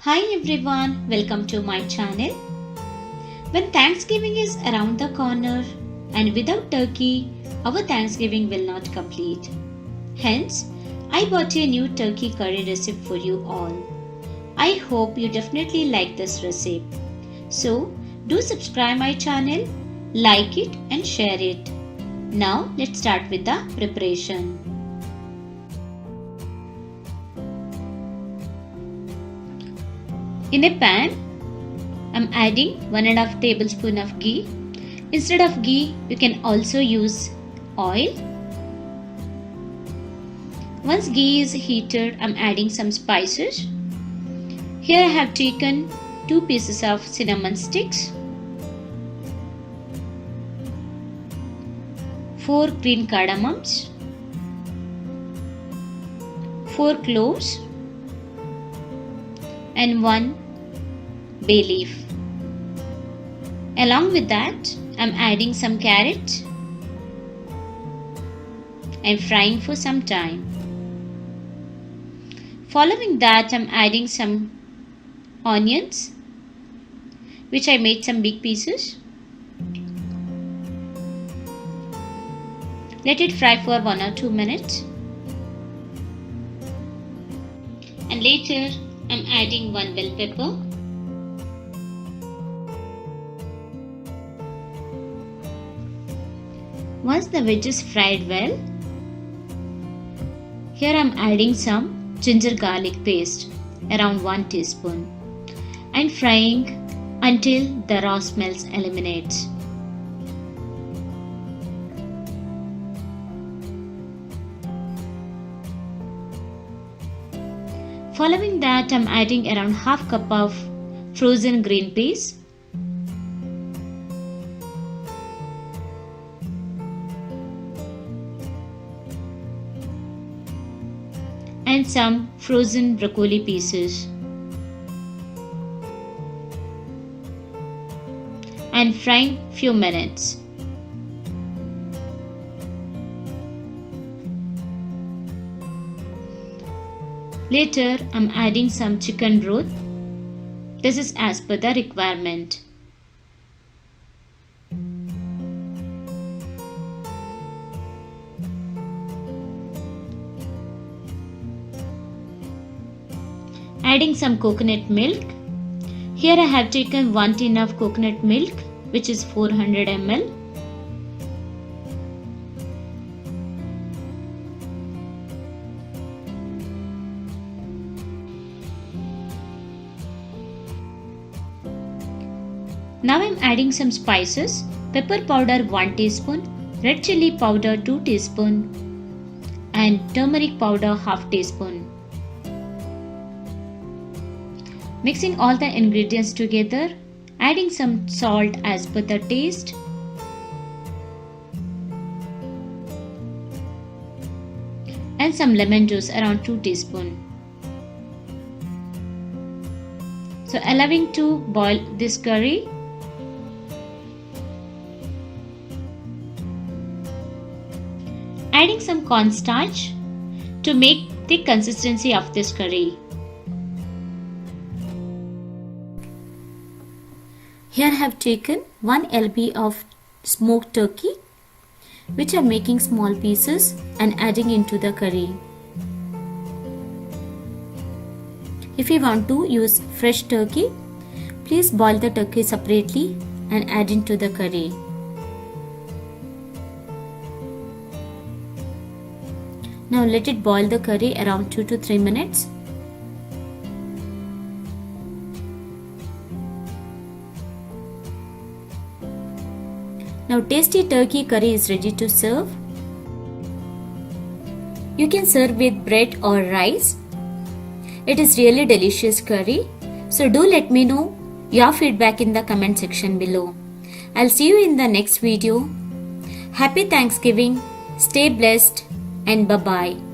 Hi everyone, welcome to my channel. When Thanksgiving is around the corner and without turkey, our Thanksgiving will not complete. Hence, I bought a new turkey curry recipe for you all. I hope you definitely like this recipe. So, do subscribe my channel, like it and share it. Now, let's start with the preparation. In a pan, I am adding 1.5 tablespoon of ghee. Instead of ghee, you can also use oil. Once ghee is heated, I am adding some spices. Here I have taken 2 pieces of cinnamon sticks, 4 green cardamoms, 4 cloves and 1 bay leaf. Along with that, I am adding some carrot and frying for some time. Following that, I am adding some onions, which I made some big pieces. Let it fry for 1 or 2 minutes. And later, I am adding 1 bell pepper, once the veg is fried well, here I am adding some ginger garlic paste, around 1 teaspoon, and frying until the raw smells eliminate. Following that, I am adding around half cup of frozen green peas, and some frozen broccoli pieces, and frying few minutes. Later, I am adding some chicken broth. This is as per the requirement. Adding some coconut milk. Here I have taken 1 tin of coconut milk, which is 400 ml. Now I am adding some spices. Pepper powder 1 teaspoon, red chili powder 2 teaspoon, and turmeric powder half teaspoon. Mixing all the ingredients together, adding some salt as per the taste, and some lemon juice around 2 teaspoon. So allowing to boil this curry. Adding some cornstarch to make thick consistency of this curry. Here I have taken 1 lb of smoked turkey, which I am making small pieces and adding into the curry. If you want to use fresh turkey, please boil the turkey separately and add into the curry. Now let it boil the curry around 2 to 3 minutes. Now tasty turkey curry is ready to serve. You can serve with bread or rice. It is really delicious curry. So do let me know your feedback in the comment section below. I'll see you in the next video. Happy Thanksgiving. Stay blessed and bye-bye.